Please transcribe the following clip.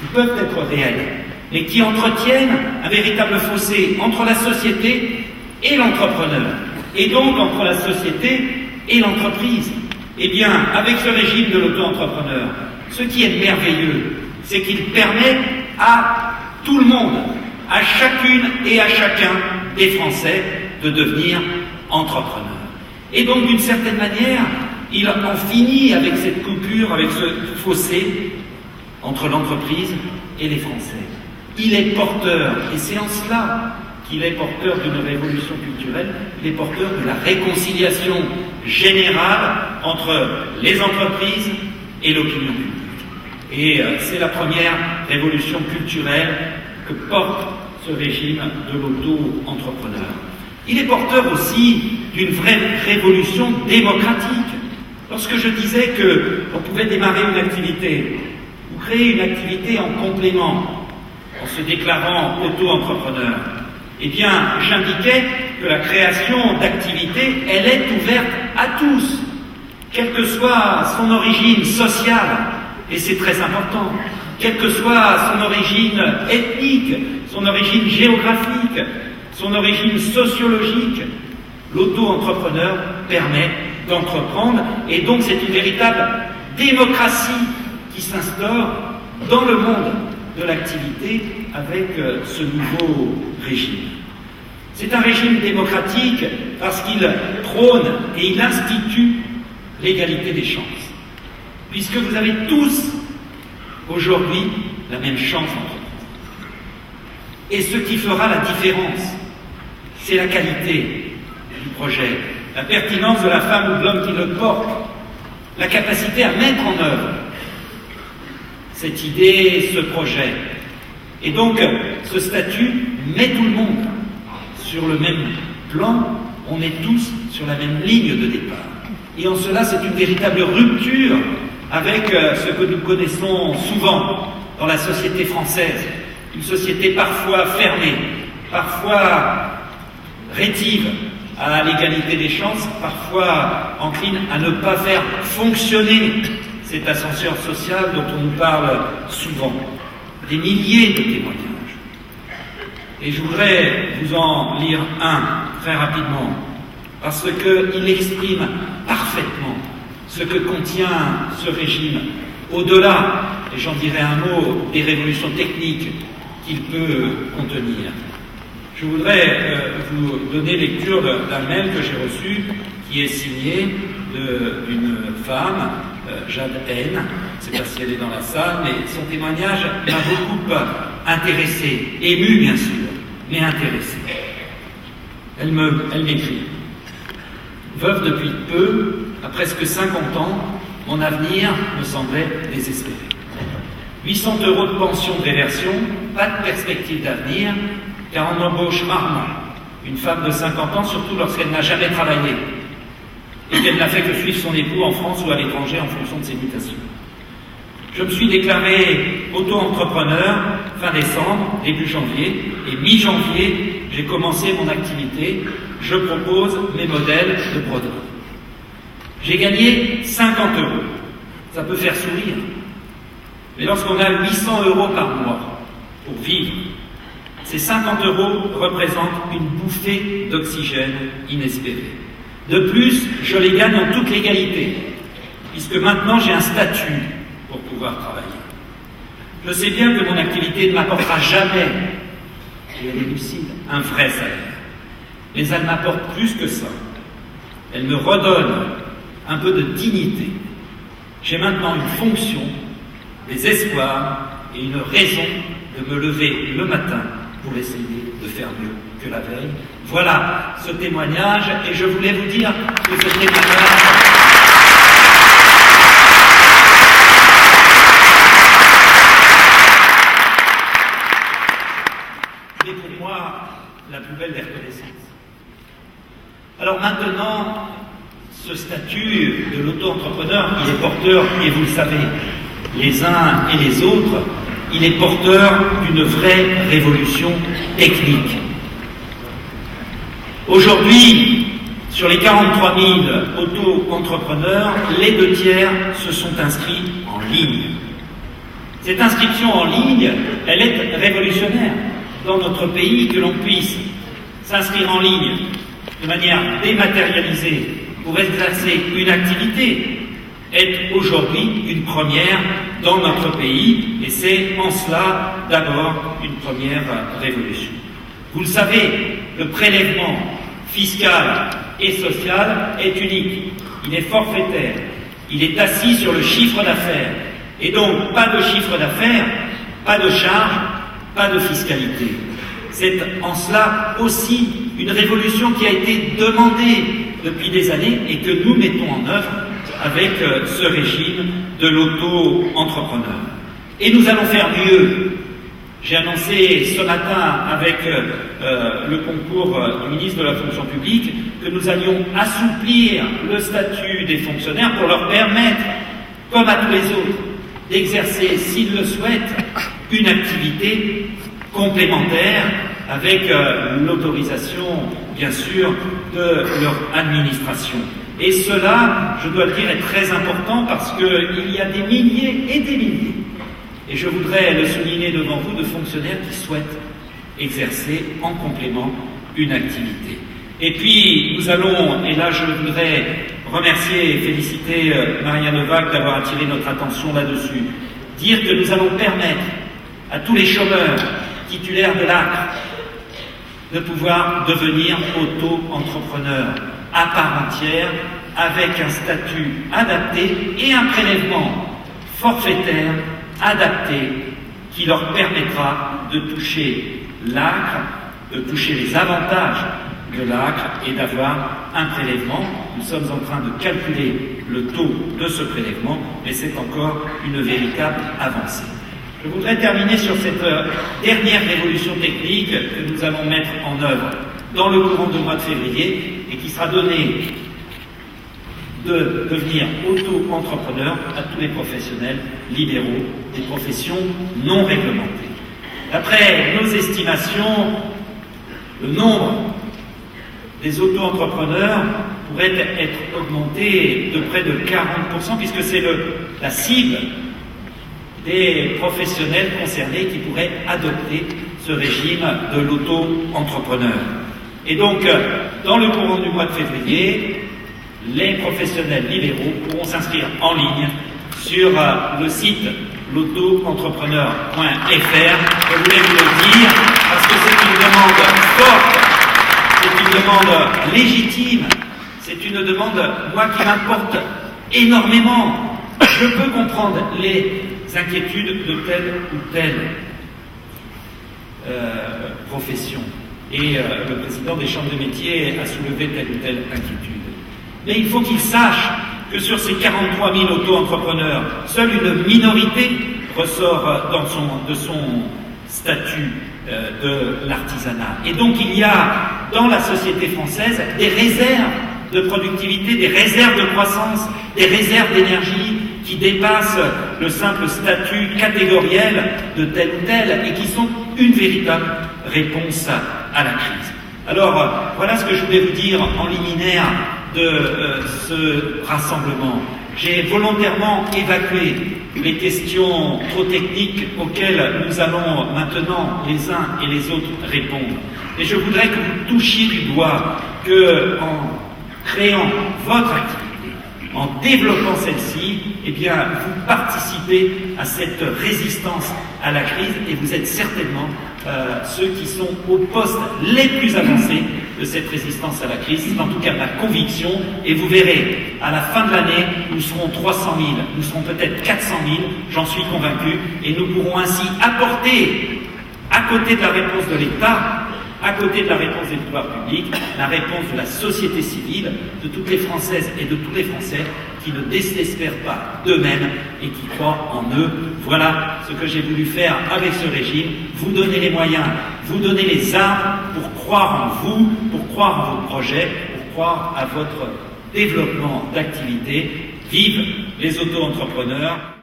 qui peuvent être réelles, mais qui entretiennent un véritable fossé entre la société et l'entrepreneur, et donc entre la société et l'entreprise. Eh bien, avec ce régime de l'auto-entrepreneur, ce qui est merveilleux, c'est qu'il permet à tout le monde, à chacune et à chacun des Français, de devenir entrepreneur. Et donc, d'une certaine manière, il en finit avec cette coupure, avec ce fossé entre l'entreprise et les Français. Il est porteur, et c'est en cela qu'il est porteur d'une révolution culturelle, il est porteur de la réconciliation générale entre les entreprises et l'opinion publique. Et c'est la première révolution culturelle que porte ce régime de l'auto-entrepreneur. Il est porteur aussi d'une vraie révolution démocratique. Lorsque je disais qu'on pouvait démarrer une activité ou créer une activité en complément, en se déclarant auto-entrepreneur, eh bien, j'indiquais que la création d'activités, elle est ouverte à tous, quelle que soit son origine sociale, et c'est très important, quelle que soit son origine ethnique, son origine géographique, son origine sociologique, l'auto-entrepreneur permet d'entreprendre, et donc c'est une véritable démocratie qui s'instaure dans le monde de l'activité avec ce nouveau régime. C'est un régime démocratique parce qu'il prône et il institue l'égalité des chances. Puisque vous avez tous, aujourd'hui, la même chance d'entreprendre. Et ce qui fera la différence, c'est la qualité du projet, la pertinence de la femme ou de l'homme qui le porte, la capacité à mettre en œuvre cette idée, ce projet. Et donc, ce statut met tout le monde sur le même plan, on est tous sur la même ligne de départ. Et en cela, c'est une véritable rupture avec ce que nous connaissons souvent dans la société française, une société parfois fermée, parfois rétive à l'égalité des chances, parfois encline à ne pas faire fonctionner cet ascenseur social dont on nous parle souvent. Des milliers de témoignages. Et je voudrais vous en lire un très rapidement, parce qu'il exprime parfaitement ce que contient ce régime, au-delà, et j'en dirai un mot, des révolutions techniques qu'il peut contenir. Je voudrais vous donner lecture d'un mail que j'ai reçu, qui est signé d'une femme, Jade N. Je ne sais pas si elle est dans la salle, mais son témoignage m'a beaucoup intéressé, ému bien sûr, mais intéressé. Elle m'écrit: veuve depuis peu, à presque 50 ans, mon avenir me semblait désespéré. 800 € de pension de réversion, pas de perspective d'avenir, car on embauche rarement une femme de 50 ans, surtout lorsqu'elle n'a jamais travaillé et qu'elle n'a fait que suivre son époux en France ou à l'étranger en fonction de ses mutations. Je me suis déclaré auto-entrepreneur fin décembre, début janvier, et mi-janvier, j'ai commencé mon activité. Je propose mes modèles de broderie. J'ai gagné 50 €. Ça peut faire sourire. Mais lorsqu'on a 800 € par mois pour vivre, ces 50 € représentent une bouffée d'oxygène inespérée. De plus, je les gagne en toute légalité, puisque maintenant j'ai un statut pour pouvoir travailler. Je sais bien que mon activité ne m'apportera jamais, et elle est lucide, un vrai salaire. Mais elle m'apporte plus que ça. Elle me redonne un peu de dignité. J'ai maintenant une fonction, des espoirs et une raison de me lever le matin pour essayer de faire mieux que la veille. Voilà ce témoignage, et je voulais vous dire que ce témoignage est pour moi la plus belle des reconnaissances. Alors maintenant, ce statut de l'auto-entrepreneur, il est porteur, et vous le savez, les uns et les autres, il est porteur d'une vraie révolution technique. Aujourd'hui, sur les 43 000 auto-entrepreneurs, les 2 tiers se sont inscrits en ligne. Cette inscription en ligne, elle est révolutionnaire dans notre pays, que l'on puisse s'inscrire en ligne de manière dématérialisée pour exercer une activité est aujourd'hui une première dans notre pays, et c'est en cela d'abord une première révolution. Vous le savez, le prélèvement fiscal et social est unique, il est forfaitaire, il est assis sur le chiffre d'affaires, et donc pas de chiffre d'affaires, pas de charges, pas de fiscalité. C'est en cela aussi une révolution qui a été demandée depuis des années et que nous mettons en œuvre avec ce régime de l'auto-entrepreneur. Et nous allons faire mieux. J'ai annoncé ce matin avec le concours du ministre de la fonction publique que nous allions assouplir le statut des fonctionnaires pour leur permettre, comme à tous les autres, d'exercer, s'ils le souhaitent, une activité complémentaire avec l'autorisation, bien sûr, de leur administration. Et cela, je dois le dire, est très important parce qu'il y a des milliers et des milliers, et je voudrais le souligner devant vous, de fonctionnaires qui souhaitent exercer en complément une activité. Et puis, nous allons, et là je voudrais remercier et féliciter Marianne Vac d'avoir attiré notre attention là-dessus, dire que nous allons permettre à tous les chômeurs titulaires de l'ACRE de pouvoir devenir auto-entrepreneurs à part entière, avec un statut adapté et un prélèvement forfaitaire adapté qui leur permettra de toucher l'ACRE, de toucher les avantages de l'ACRE et d'avoir un prélèvement. Nous sommes en train de calculer le taux de ce prélèvement, mais c'est encore une véritable avancée. Je voudrais terminer sur cette dernière révolution technique que nous allons mettre en œuvre dans le courant du mois de février et qui sera donnée de devenir auto-entrepreneur à tous les professionnels libéraux des professions non réglementées. D'après nos estimations, le nombre des auto-entrepreneurs pourrait être augmenté de près de 40%, puisque c'est la cible des professionnels concernés qui pourraient adopter ce régime de l'auto-entrepreneur. Et donc, dans le courant du mois de février, les professionnels libéraux pourront s'inscrire en ligne sur le site l'auto-entrepreneur.fr. Je voulais vous le dire parce que c'est une demande forte, c'est une demande légitime, c'est une demande, moi, qui m'importe énormément. Je peux comprendre les inquiétudes de telle ou telle profession. Et le président des chambres de métiers a soulevé telle ou telle inquiétude. Mais il faut qu'il sache que sur ces 43 000 auto-entrepreneurs, seule une minorité ressort de son statut de l'artisanat. Et donc il y a dans la société française des réserves de productivité, des réserves de croissance, des réserves d'énergie qui dépassent le simple statut catégoriel de tel ou tel et qui sont une véritable réponse à la crise. Alors, voilà ce que je voulais vous dire en liminaire de ce rassemblement. J'ai volontairement évacué les questions trop techniques auxquelles nous allons maintenant les uns et les autres répondre. Et je voudrais que vous touchiez du doigt que, en créant votre activité, en développant celle-ci, eh bien, vous participez à cette résistance à la crise et vous êtes certainement ceux qui sont aux postes les plus avancés de cette résistance à la crise. C'est en tout cas ma conviction et vous verrez, à la fin de l'année, nous serons 300 000, nous serons peut-être 400 000, j'en suis convaincu, et nous pourrons ainsi apporter, à côté de la réponse de l'État, à côté de la réponse des pouvoirs publics, la réponse de la société civile, de toutes les Françaises et de tous les Français qui ne désespèrent pas d'eux-mêmes et qui croient en eux. Voilà ce que j'ai voulu faire avec ce régime, vous donner les moyens, vous donner les armes pour croire en vous, pour croire en vos projets, pour croire à votre développement d'activité. Vive les auto-entrepreneurs!